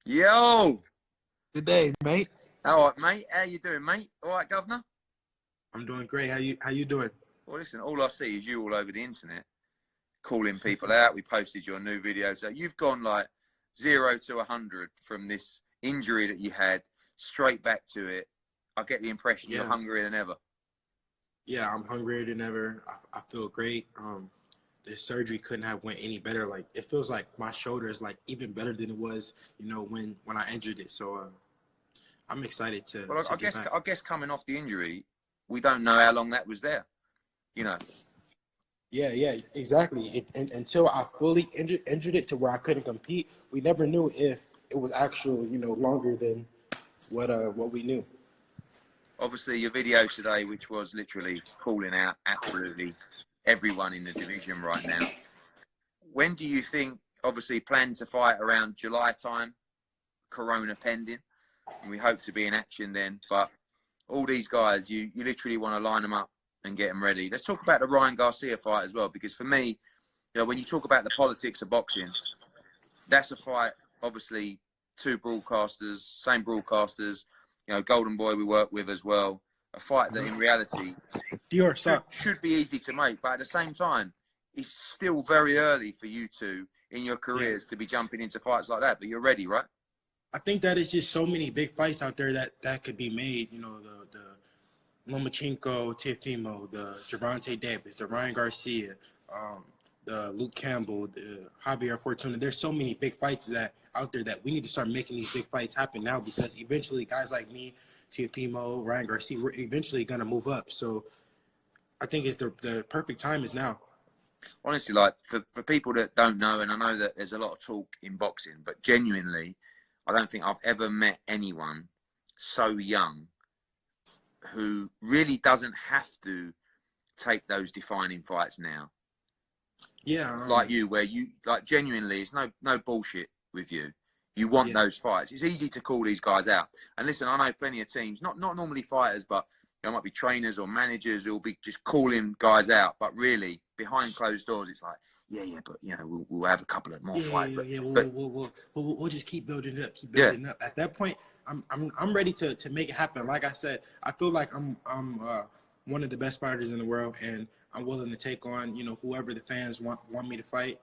Yo, Good day, mate. all right, mate. How you doing, mate? All right, governor. I'm doing great. How you doing? Well, listen, all I see is you all over the internet calling people out. We posted your new video, so you've gone like 0 to 100 from this injury that you had straight back to it. I get the impression you're Yeah, hungrier than ever. yeah. I'm hungrier than ever. I feel great. The surgery couldn't have went any better. Like it feels like my shoulder is like even better than it was, when I injured it. So I'm excited to Well, I, to I get guess back. I guess coming off the injury, we don't know how long that was there. You know, Yeah, yeah, exactly. Until I fully injured it to where I couldn't compete, we never knew if it was actual, longer than what we knew. obviously your video today, which was literally calling out absolutely everyone in the division right now. When do you think, obviously, plan to fight around July time, Corona pending, and we hope to be in action then. But all these guys, you literally want to line them up and get them ready. Let's talk about the Ryan Garcia fight as well, because for me, when you talk about the politics of boxing, that's a fight, obviously, two broadcasters, same broadcasters, Golden Boy we work with as well. A fight that in reality Dior, should, stop. should be easy to make, but at the same time, it's still very early for you two in your Yeah. careers to be jumping into fights like that. But you're ready, right? I think that is just so many big fights out there that could be made. The Lomachenko, Teofimo, the Gervonta Davis, the Ryan Garcia, the Luke Campbell, the Javier Fortuna. There's so many big fights that out there that we need to start making these big fights happen now, because eventually guys like me, Teofimo, Ryan Garcia, we're eventually gonna move up. So I think it's the perfect time is now. Honestly, like for people that don't know, and I know that there's a lot of talk in boxing, but genuinely, I don't think I've ever met anyone so young who really doesn't have to take those defining fights now. Yeah, Like you, where you like genuinely, it's no bullshit with you. You want yeah, those fights. It's easy to call these guys out. And listen, I know plenty of teams, not normally fighters, but there might be trainers or managers who'll be just calling guys out. But really, behind closed doors, it's like, yeah, but we'll have a couple of more yeah, yeah, fights. yeah, yeah. But We'll just keep building it up, keep yeah, building it up. At that point, I'm ready to make it happen. Like I said, I feel like I'm one of the best fighters in the world, and I'm willing to take on whoever the fans want me to fight.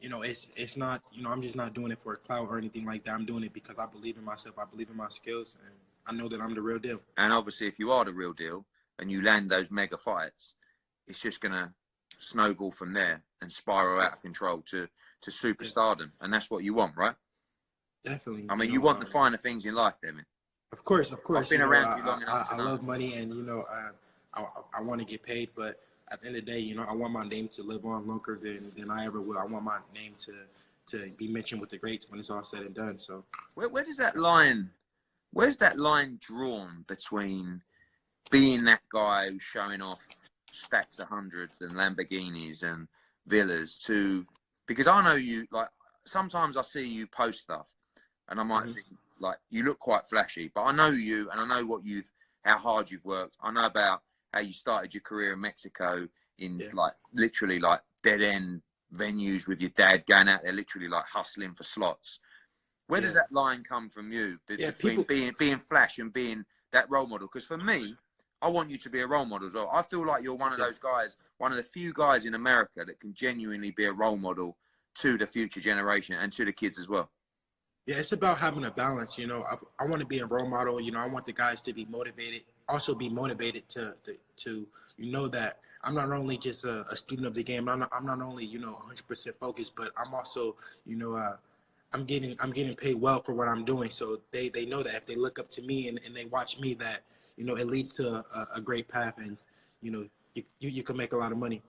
It's not I'm just not doing it for a clout or anything like that. I'm doing it because I believe in myself. I believe in my skills, and I know that I'm the real deal. and obviously, if you are the real deal and you land those mega fights, it's just gonna snowball from there and spiral out of control to Yeah, superstardom, and that's what you want, right? definitely. I mean, you want the finer things in life, Devin. Of I've course. been around you long enough I to know. love money, and I want to get paid, but at the end of the day, I want my name to live on longer than I ever will. I want my name to be mentioned with the greats when it's all said and done. So Where does that line? Where's that line drawn between being that guy who's showing off stacks of hundreds and Lamborghinis and villas to? Because I know you. Like sometimes I see you post stuff, and I might mhm. think like you look quite flashy, but I know you, and I know how hard you've worked. I know about how you started your career in Mexico in Yeah, like literally like dead end venues with your dad, going out there literally like hustling for slots. Where does yeah, that line come from you yeah. between People, being flash and being that role model? Because for me, I want you to be a role model as well. I feel like you're one of yeah. those guys, one of the few guys in America that can genuinely be a role model to the future generation and to the kids as well. Yeah, it's about having a balance. I want to be a role model. I want the guys to be motivated, also be motivated to that I'm not only just a student of the game. I'm not only 100% focused, but I'm also I'm getting paid well for what I'm doing. So they know that if they look up to me and they watch me, that it leads to a great path, and you can make a lot of money.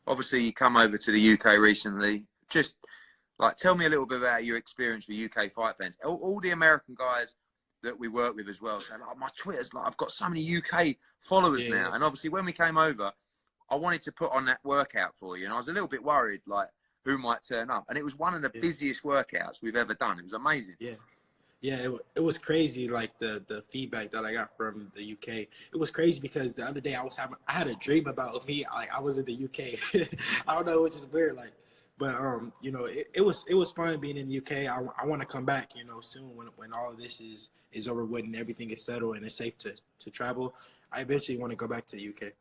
Obviously, you come over to the UK recently. Just like tell me a little bit about your experience with UK fight fans. All the American guys that we work with as well say, like, my Twitter's like I've got so many UK followers Yeah, yeah, now. And obviously, when we came over, I wanted to put on that workout for you, and I was a little bit worried, like who might turn up. And it was one of the yeah, busiest workouts we've ever done. It was amazing. yeah. Yeah, it was crazy, like the feedback that I got from the UK. It was crazy because the other day I had a dream about me, like I was in the UK. I don't know, which is weird. Like But you know, it was fun being in the UK. I want to come back, you know, soon when all of this is over with and everything is settled and it's safe to travel. I eventually want to go back to the UK.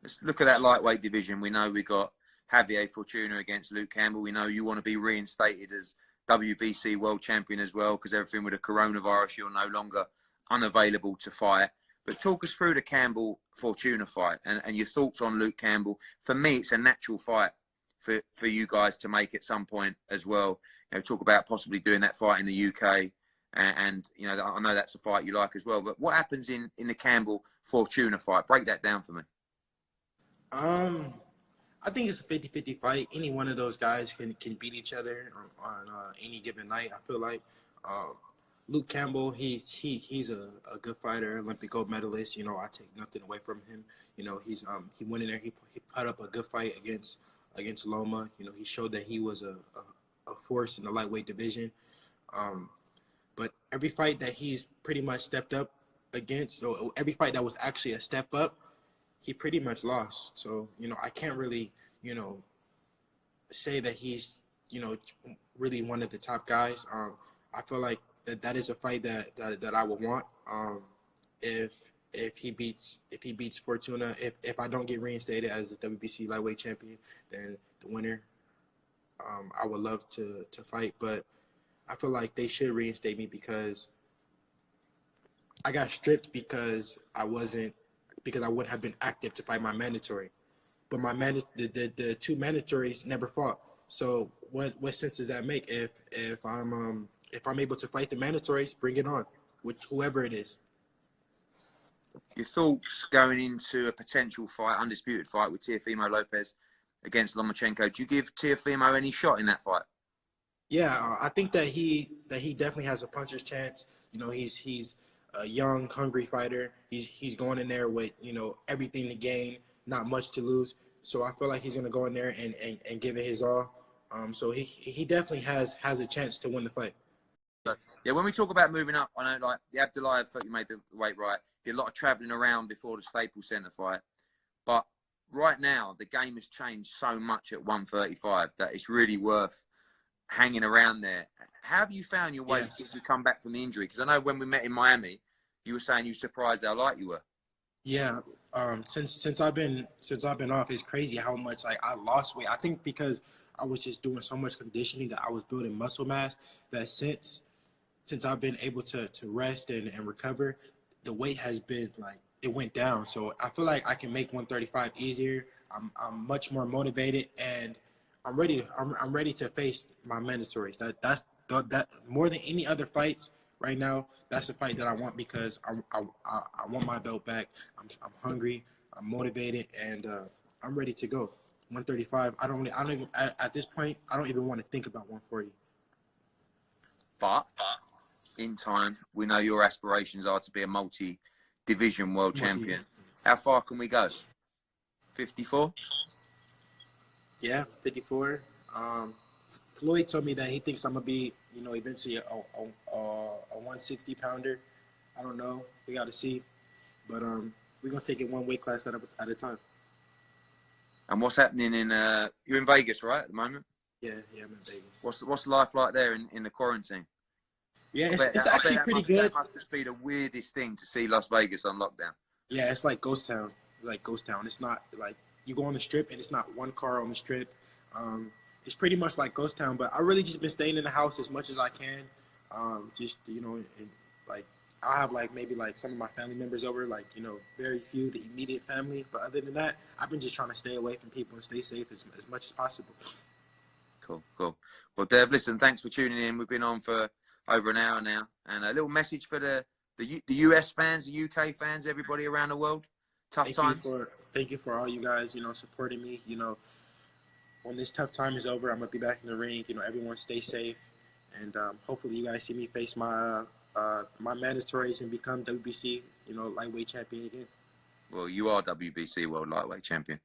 Let's look at that lightweight division. We know we got Javier Fortuna against Luke Campbell. We know you want to be reinstated as WBC world champion as well, because everything with the coronavirus, you're no longer unavailable to fight. But talk us through the Campbell Fortuna fight and your thoughts on Luke Campbell. For me, it's a natural fight for you guys to make at some point as well. You know, talk about possibly doing that fight in the UK, and you know, I know that's a fight you like as well. But what happens in the Campbell Fortuna fight? Break that down for me. I think it's a 50-50 fight. Any one of those guys can beat each other on any given night. I feel like Luke Campbell, he's a good fighter, Olympic gold medalist. You know, I take nothing away from him. You know, he went in there, he put up a good fight against Loma. You know, he showed that he was a force in the lightweight division. But every fight that he's pretty much stepped up against, or every fight that was actually a step up, he pretty much lost. So, you know, I can't really, you know, say that he's, you know, really one of the top guys. I feel like that is a fight that I would want. If he beats Fortuna, if I don't get reinstated as the WBC lightweight champion, then the winner, I would love to fight. But I feel like they should reinstate me because I got stripped because I wouldn't have been active to fight my mandatory. But the two mandatories never fought. So what sense does that make if I'm able to fight the mandatories? Bring it on with whoever it is. Your thoughts going into a potential fight, undisputed fight with Teofimo Lopez against Lomachenko? Do you give Teofimo any shot in that fight? Yeah, I think that he definitely has a puncher's chance. You know, he's a young, hungry fighter. He's going in there with, you know, everything to gain, not much to lose. So I feel like he's gonna go in there and give it his all. So he definitely has a chance to win the fight. Yeah, when we talk about moving up, I know like the Abdullayev fight, you made the weight right. Did a lot of travelling around before the Staples Center fight, but right now the game has changed so much at 135 that it's really worth hanging around there. How have you found your weight since you come back from the injury? Because I know when we met in Miami, you were saying you were surprised how light you were. Yeah, since I've been off, it's crazy how much like I lost weight. I think because I was just doing so much conditioning that I was building muscle mass. That since I've been able to rest and recover, the weight has been like it went down. So I feel like I can make 135 easier. I'm much more motivated and I'm ready to face my mandatories. That's more than any other fights right now. That's the fight that I want because I want my belt back. I'm hungry. I'm motivated and I'm ready to go. 135. I don't even at this point. I don't even want to think about 140. But in time, we know your aspirations are to be a multi-division world champion. How far can we go? 54? Yeah, 54. Floyd told me that he thinks I'm gonna be, you know, eventually a 160 pounder. I don't know. We got to see, but we're gonna take it one weight class at a time. And what's happening in? You're in Vegas, right, at the moment? Yeah, I'm in Vegas. What's life like there in the quarantine? Yeah, it's actually pretty good. That must just be the weirdest thing to see Las Vegas on lockdown. Yeah, it's like ghost town. It's not like you go on the strip and it's not one car on the strip. It's pretty much like ghost town. But I really just been staying in the house as much as I can. Just you know, and, like I have like maybe like some of my family members over, like you know, very few the immediate family. But other than that, I've been just trying to stay away from people and stay safe as much as possible. Cool. Well, Dev, listen, thanks for tuning in. We've been on for over an hour now, and a little message for the US fans, the UK fans, everybody around the world. Tough times. Thank you for all you guys, you know, supporting me. You know, when this tough time is over, I'm gonna be back in the ring. You know, everyone stay safe, and hopefully you guys see me face my mandatories and become WBC, you know, lightweight champion again. Well, you are WBC world lightweight champion.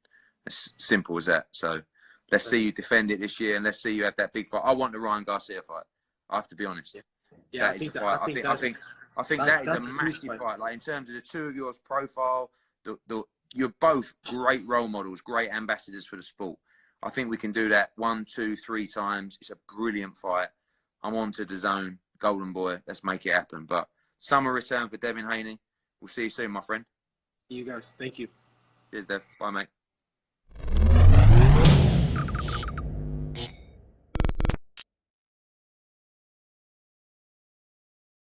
It's simple as that. So let's see you defend it this year, and let's see you have that big fight. I want the Ryan Garcia fight. I have to be honest. Yeah, I think that is a massive fight. Like in terms of the two of yours profile, you're both great role models, great ambassadors for the sport. I think we can do that 1, 2, 3 times. It's a brilliant fight. I'm on to DAZN, Golden Boy. Let's make it happen. But summer return for Devin Haney. We'll see you soon, my friend. You guys, thank you. Cheers, Dev. Bye, mate.